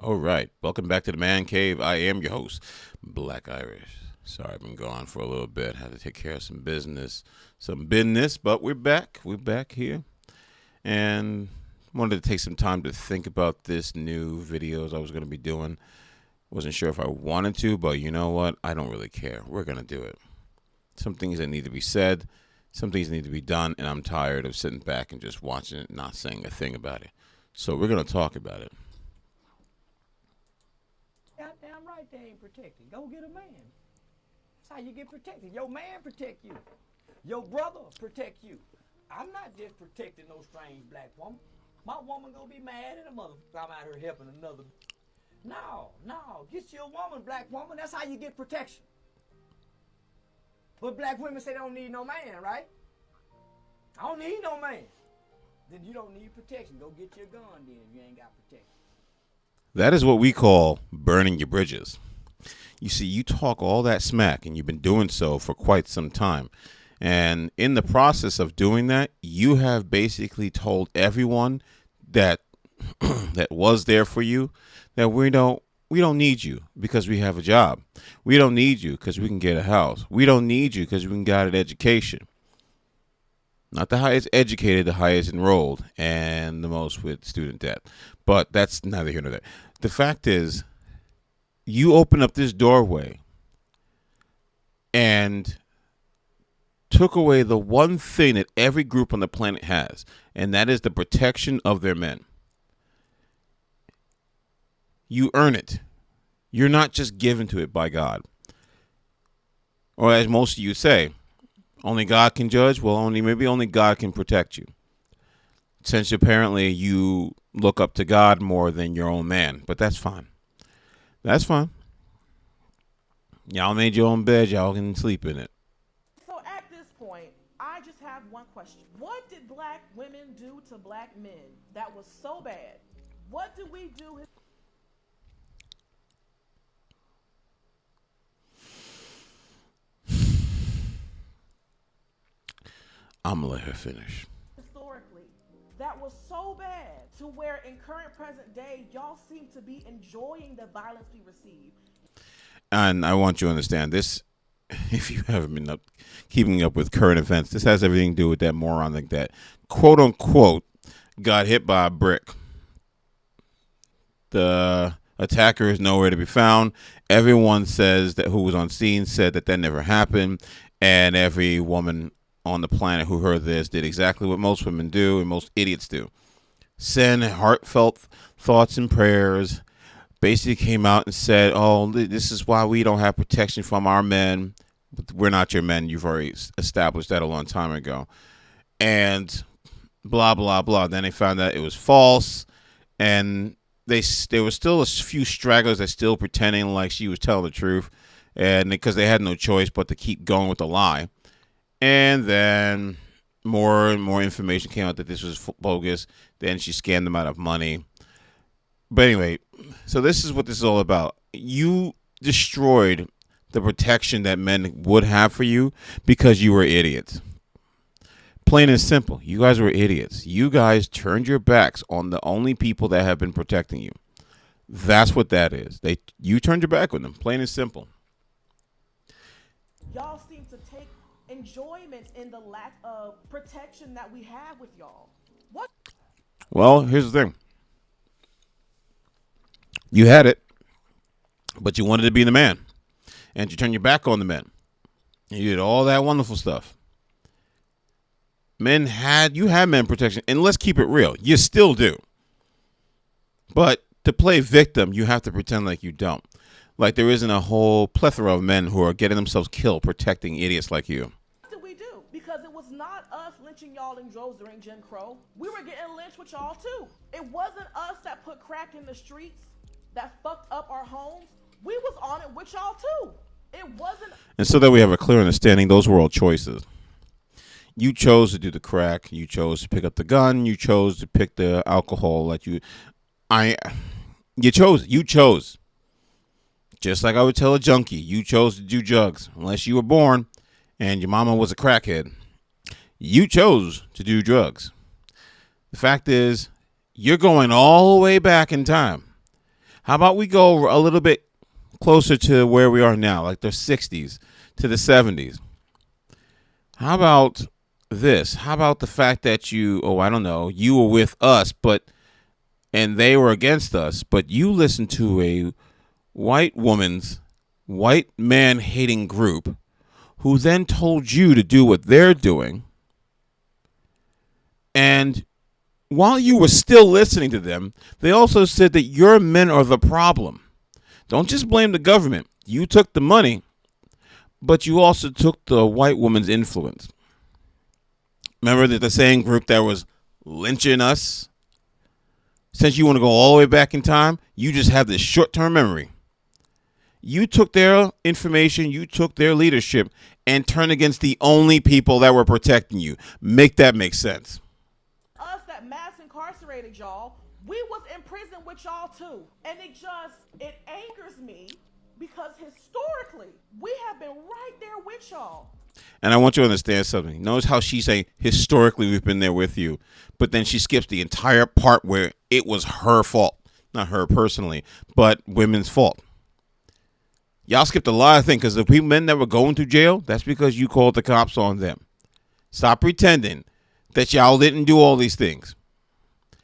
All right, welcome back to the Man Cave. I am your host, Black Irish. Sorry, I've been gone for a little bit. Had to take care of some business, but we're back. We're back here, and wanted to take some time to think about this new videos I was going to be doing. Wasn't sure if I wanted to, but you know what? I don't really care. We're going to do it. Some things that need to be said, some things need to be done, and I'm tired of sitting back and just watching it, not saying a thing about it. So we're going to talk about it. Goddamn right they ain't protected. Go get a man. That's how you get protected. Your man protect you. Your brother protect you. I'm not just protecting no strange black woman. My woman gonna be mad at a mother. I'm out here helping another. No. Get you a woman, black woman. That's how you get protection. But black women say they don't need no man, right? I don't need no man. Then you don't need protection. Go get your gun then if you ain't got protection. That is what we call burning your bridges. You see, you talk all that smack, and you've been doing so for quite some time. And in the process of doing that, you have basically told everyone that that was there for you that we don't need you because we have a job. We don't need you because we can get a house. We don't need you because we can get an education. Not the highest educated, the highest enrolled, and the most with student debt. But that's neither here nor there. The fact is, you open up this doorway and took away the one thing that every group on the planet has, and that is the protection of their men. You earn it. You're not just given to it by God. Or as most of you say, only God can judge. Well, maybe only God can protect you. Since apparently you look up to God more than your own man, but that's fine. That's fine. Y'all made your own bed. Y'all can sleep in it. So at this point, I just have one question. What did black women do to black men that was so bad? What did we do? I'm gonna let her finish. Historically, that was so bad to where in current present day, y'all seem to be enjoying the violence we receive. And I want you to understand this. If you haven't been keeping up with current events, this has everything to do with that moron like that, quote unquote, got hit by a brick. The attacker is nowhere to be found. Everyone says that who was on scene said that never happened, and every woman on the planet who heard this did exactly what most women do and most idiots do. Send heartfelt thoughts and prayers. Basically came out and said, "Oh, this is why we don't have protection from our men. We're not your men. You've already established that a long time ago." And blah blah blah. Then they found out it was false, and there was still a few stragglers that still pretending like she was telling the truth, and because they had no choice but to keep going with the lie. And then more and more information came out that this was bogus. Then she scammed them out of money. But anyway, so this is what this is all about. You destroyed the protection that men would have for you because you were idiots. Plain and simple. You guys were idiots. You guys turned your backs on the only people that have been protecting you. That's what that is. You turned your back on them. Plain and simple. Y'all seem to take enjoyment in the lack of protection that we have with y'all. What? Well, here's the thing. You had it, but you wanted to be the man. And you turned your back on the men. And you did all that wonderful stuff. You had men protection, and let's keep it real. You still do. But to play victim, you have to pretend like you don't. Like there isn't a whole plethora of men who are getting themselves killed protecting idiots like you. What did we do? Because it was not us lynching y'all in droves during Jim Crow. We were getting lynched with y'all too. It wasn't us that put crack in the streets, that fucked up our homes. We was on it with y'all too. It wasn't. And so that we have a clear understanding, those were all choices. You chose to do the crack. You chose to pick up the gun. You chose to pick the alcohol. You chose. You chose. Just like I would tell a junkie, you chose to do drugs. Unless you were born and your mama was a crackhead, you chose to do drugs. The fact is, you're going all the way back in time. How about we go a little bit closer to where we are now, like the 60s to the 70s? How about this? How about the fact that I don't know, you were with us, and they were against us, but you listened to a white man hating group who then told you to do what they're doing. And while you were still listening to them, they also said that your men are the problem. Don't just blame the government. You took the money, but you also took the white woman's influence. Remember that the same group that was lynching us? Since you want to go all the way back in time, you just have this short-term memory. You took their information, you took their leadership, and turned against the only people that were protecting you. Make that make sense. Us that mass incarcerated y'all, we was in prison with y'all too. And it angers me because historically, we have been right there with y'all. And I want you to understand something. Notice how she's saying, historically, we've been there with you. But then she skips the entire part where it was her fault. Not her personally, but women's fault. Y'all skipped a lot of things because the men that were going to jail, that's because you called the cops on them. Stop pretending that y'all didn't do all these things.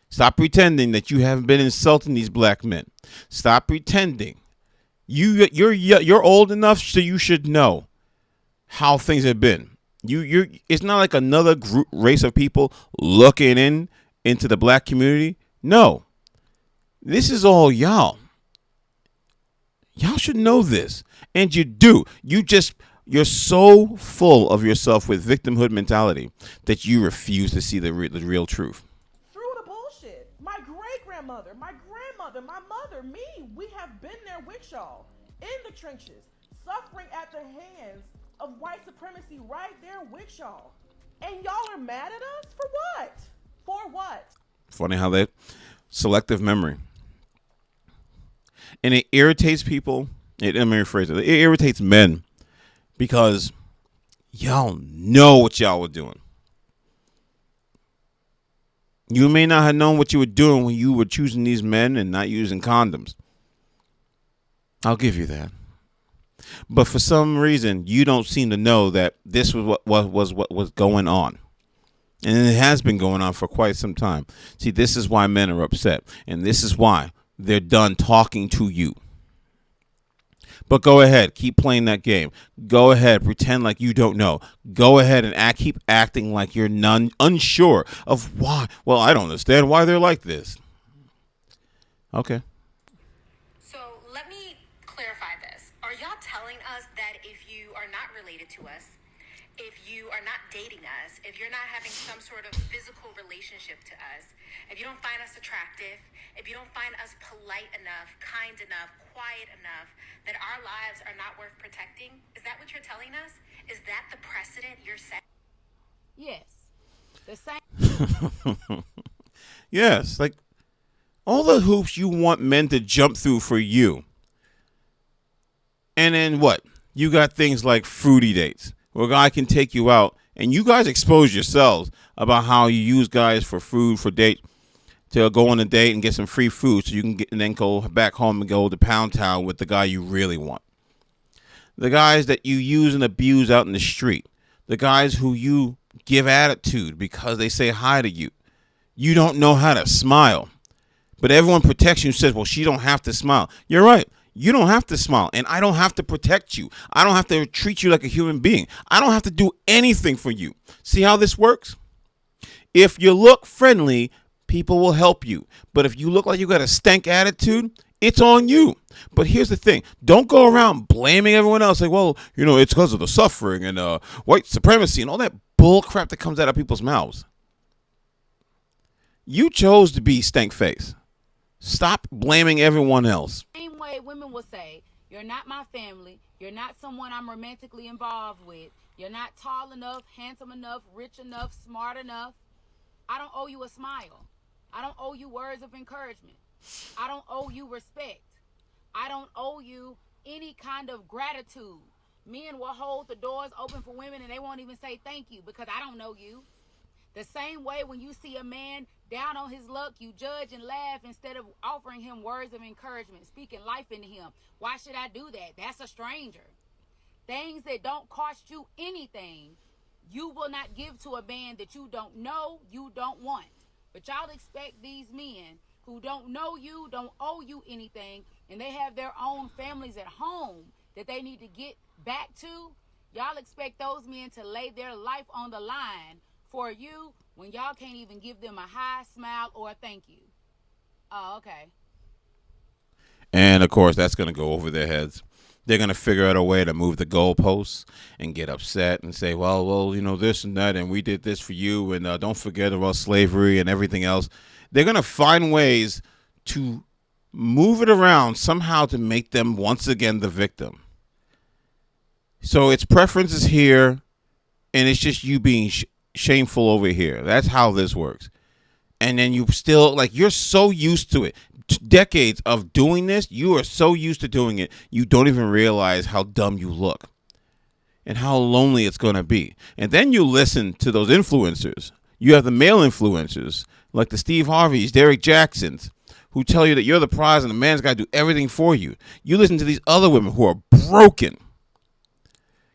Stop pretending that you haven't been insulting these black men. Stop pretending. You're old enough so you should know how things have been. It's not like another race of people looking into the black community. No. This is all y'all. Y'all should know this. And you do. You're so full of yourself with victimhood mentality that you refuse to see the real truth. Through the bullshit. My great-grandmother, my grandmother, my mother, me, we have been there with y'all in the trenches, suffering at the hands of white supremacy right there with y'all. And y'all are mad at us? For what? For what? Funny how that selective memory. And it irritates people. Let me rephrase it. It irritates men because y'all know what y'all were doing. You may not have known what you were doing when you were choosing these men and not using condoms. I'll give you that. But for some reason, you don't seem to know that this was what was going on. And it has been going on for quite some time. See, this is why men are upset. And this is why they're done talking to you. But go ahead. Keep playing that game. Go ahead. Pretend like you don't know. Go ahead and keep acting like you're unsure of why. Well, I don't understand why they're like this. Okay. So let me clarify this. Are y'all telling us that if you are not related to us, if you are not dating us, if you're not having some sort of physical relationship to us, if you don't find us attractive, if you don't find us polite enough, kind enough, quiet enough, that our lives are not worth protecting? Is that what you're telling us? Is that the precedent you're setting? Yes. The same. Yes, like all the hoops you want men to jump through for you. And then what? You got things like fruity dates where a guy can take you out and you guys expose yourselves about how you use guys for food, for date, to go on a date and get some free food so you can and then go back home and go to Pound Town with the guy you really want. The guys that you use and abuse out in the street. The guys who you give attitude because they say hi to you. You don't know how to smile. But everyone protects you and says, well, she don't have to smile. You're right. You don't have to smile. And I don't have to protect you. I don't have to treat you like a human being. I don't have to do anything for you. See how this works? If you look friendly, people will help you. But if you look like you got a stank attitude, it's on you. But here's the thing. Don't go around blaming everyone else. Like, well, it's because of the suffering and white supremacy and all that bull crap that comes out of people's mouths. You chose to be stank face. Stop blaming everyone else. Same way women will say, you're not my family. You're not someone I'm romantically involved with. You're not tall enough, handsome enough, rich enough, smart enough. I don't owe you a smile. I don't owe you words of encouragement. I don't owe you respect. I don't owe you any kind of gratitude. Men will hold the doors open for women and they won't even say thank you because I don't know you. The same way when you see a man down on his luck, you judge and laugh instead of offering him words of encouragement, speaking life into him. Why should I do that? That's a stranger. Things that don't cost you anything, you will not give to a man that you don't know, you don't want. But y'all expect these men who don't know you, don't owe you anything, and they have their own families at home that they need to get back to. Y'all expect those men to lay their life on the line for you when y'all can't even give them a hi, smile, or a thank you. Oh, okay. And of course, that's going to go over their heads. They're going to figure out a way to move the goalposts and get upset and say, well, you know, this and that, and we did this for you, and don't forget about slavery and everything else. They're going to find ways to move it around somehow to make them once again the victim. So it's preferences here, and it's just you being shameful over here. That's how this works. And then you still, like, you're so used to it. Decades of doing this, you are so used to doing it, you don't even realize how dumb you look and how lonely it's going to be. And then you listen to those influencers. You have the male influencers like the Steve Harveys, Derek Jacksons, who tell you that you're the prize and the man's got to do everything for you. You listen to these other women who are broken,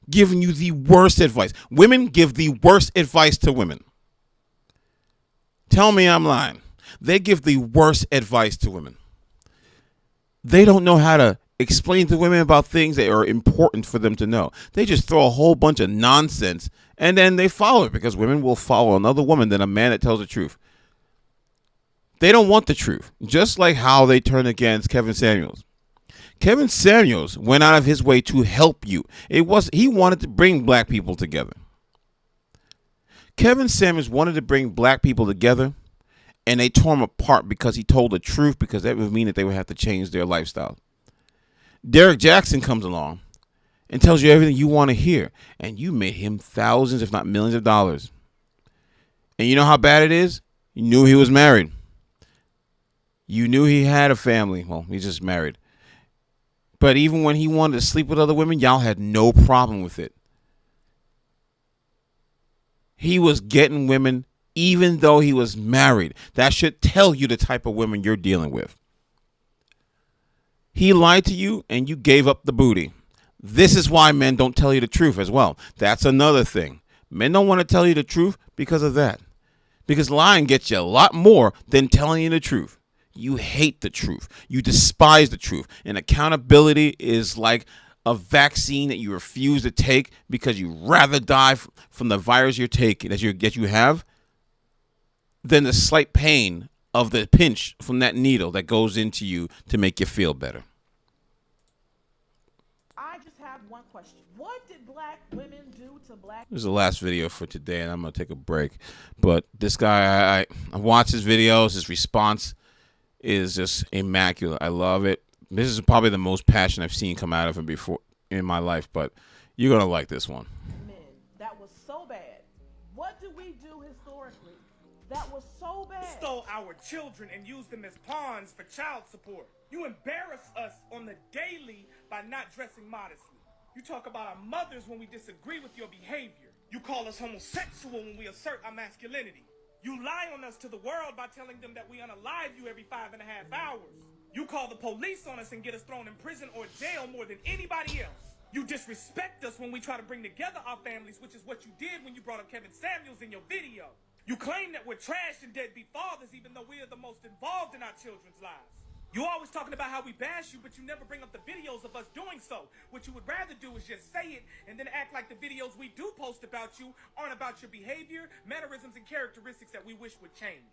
giving you the worst advice. Women give the worst advice to women. Tell me I'm lying. They give the worst advice to women. They don't know how to explain to women about things that are important for them to know. They just throw a whole bunch of nonsense and then they follow it, because women will follow another woman than a man that tells the truth. They don't want the truth, just like how they turn against Kevin Samuels. Kevin Samuels went out of his way to help you. He wanted to bring black people together. Kevin Samuels wanted to bring black people together, and they tore him apart because he told the truth, because that would mean that they would have to change their lifestyle. Derek Jackson comes along and tells you everything you want to hear, and you made him thousands, if not millions of dollars. And you know how bad it is? You knew he was married. You knew he had a family. Well, he's just married. But even when he wanted to sleep with other women, y'all had no problem with it. He was getting women even though he was married. That should tell you the type of women you're dealing with. He lied to you and you gave up the booty. This is why men don't tell you the truth as well. That's another thing. Men don't want to tell you the truth because of that. Because lying gets you a lot more than telling you the truth. You hate the truth. You despise the truth. And accountability is like a vaccine that you refuse to take because you rather die from the virus you're taking that you have than the slight pain of the pinch from that needle that goes into you to make you feel better. I just have one question. What did black women do to black? This is the last video for today, and I'm going to take a break. But this guy, I watch his videos. His response is just immaculate. I love it. This is probably the most passion I've seen come out of him before in my life, but you're going to like this one. Men, that was so bad. What do we do historically? That was so bad. You stole our children and used them as pawns for child support. You embarrass us on the daily by not dressing modestly. You talk about our mothers when we disagree with your behavior. You call us homosexual when we assert our masculinity. You lie on us to the world by telling them that we unalive you every 5.5 hours. You call the police on us and get us thrown in prison or jail more than anybody else. You disrespect us when we try to bring together our families, which is what you did when you brought up Kevin Samuels in your video. You claim that we're trash and deadbeat fathers, even though we are the most involved in our children's lives. You always talking about how we bash you, but you never bring up the videos of us doing so. What you would rather do is just say it and then act like the videos we do post about you aren't about your behavior, mannerisms, and characteristics that we wish would change.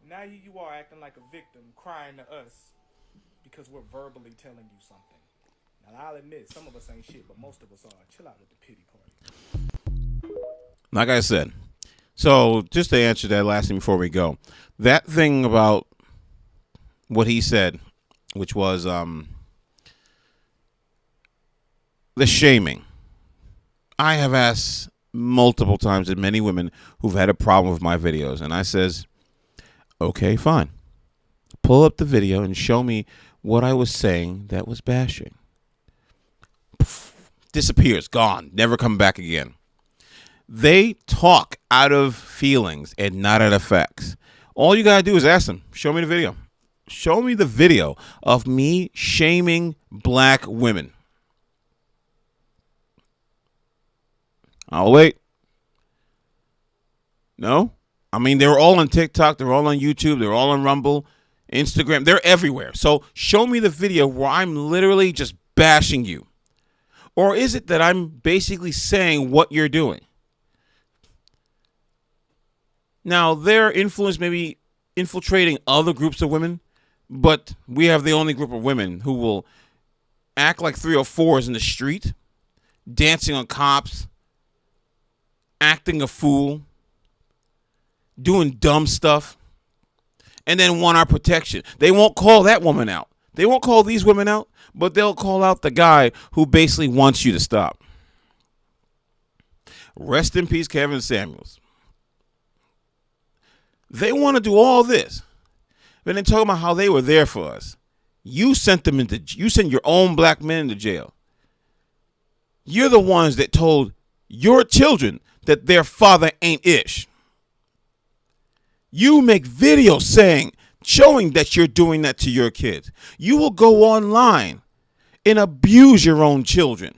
Now here you are acting like a victim, crying to us because we're verbally telling you something. Now I'll admit, some of us ain't shit, but most of us are. Chill out with the pity party. Like I said, so just to answer that last thing before we go, that thing about what he said, which was the shaming. I have asked multiple times and many women who've had a problem with my videos, and I says, okay, fine. Pull up the video and show me what I was saying that was bashing. Poof, disappears, gone, never come back again. They talk out of feelings and not out of facts. All you gotta do is ask them, show me the video. Show me the video of me shaming black women. I'll wait. No? I mean, they're all on TikTok. They're all on YouTube. They're all on Rumble, Instagram. They're everywhere. So show me the video where I'm literally just bashing you. Or is it that I'm basically saying what you're doing? Now, their influence may be infiltrating other groups of women, but we have the only group of women who will act like 304s in the street, dancing on cops, acting a fool, doing dumb stuff, and then want our protection. They won't call that woman out. They won't call these women out, but they'll call out the guy who basically wants you to stop. Rest in peace, Kevin Samuels. They want to do all this, but then talking about how they were there for us. You sent your own black men into jail. You're the ones that told your children that their father ain't ish. You make videos showing that you're doing that to your kids. You will go online and abuse your own children.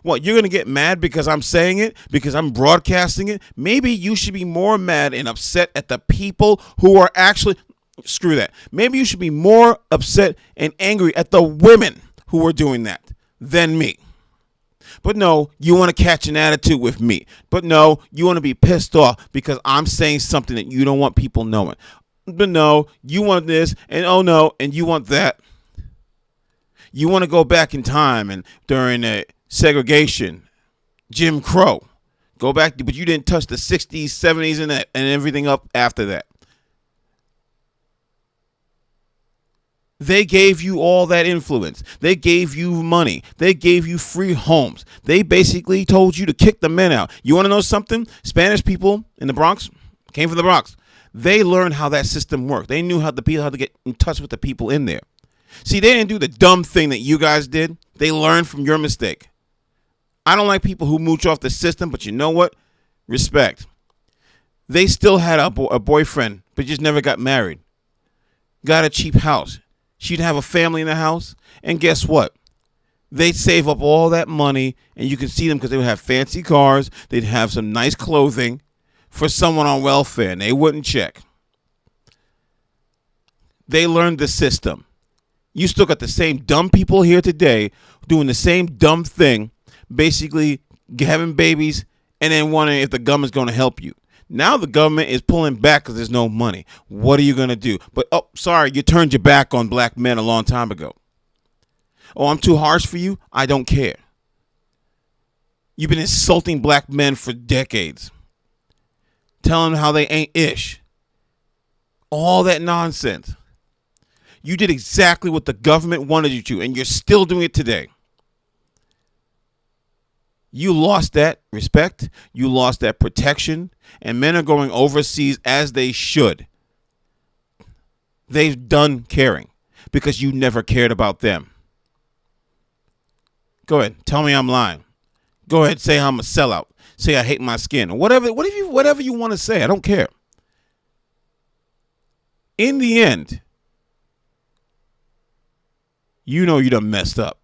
What, you're going to get mad because I'm saying it, because I'm broadcasting it? Maybe you should be more mad and upset at the people who are actually, screw that. Maybe you should be more upset and angry at the women who are doing that than me. But no, you want to catch an attitude with me. But no, you want to be pissed off because I'm saying something that you don't want people knowing. But no, you want this, and oh no, and you want that. You want to go back in time and during segregation, Jim Crow. Go back, but you didn't touch the 60s, 70s, and everything up after that. They gave you all that influence. They gave you money. They gave you free homes. They basically told you to kick the men out. You want to know something? Spanish people in the Bronx came from the Bronx. They learned how that system worked. They knew how to get in touch with the people in there. See, they didn't do the dumb thing that you guys did. They learned from your mistake. I don't like people who mooch off the system, but you know what? Respect. They still had a boyfriend, but just never got married. Got a cheap house. She'd have a family in the house, and guess what? They'd save up all that money, and you can see them because they would have fancy cars. They'd have some nice clothing for someone on welfare, and they wouldn't check. They learned the system. You still got the same dumb people here today doing the same dumb thing, basically having babies, and then wondering if the government's going to help you. Now the government is pulling back because there's no money. What are you going to do? But, oh, sorry, you turned your back on black men a long time ago. Oh, I'm too harsh for you? I don't care. You've been insulting black men for decades. Telling them how they ain't ish. All that nonsense. You did exactly what the government wanted you to, and you're still doing it today. You lost that respect. You lost that protection. And men are going overseas as they should. They've done caring because you never cared about them. Go ahead. Tell me I'm lying. Go ahead. Say I'm a sellout. Say I hate my skin. Or whatever you want to say. I don't care. In the end, you know you done messed up.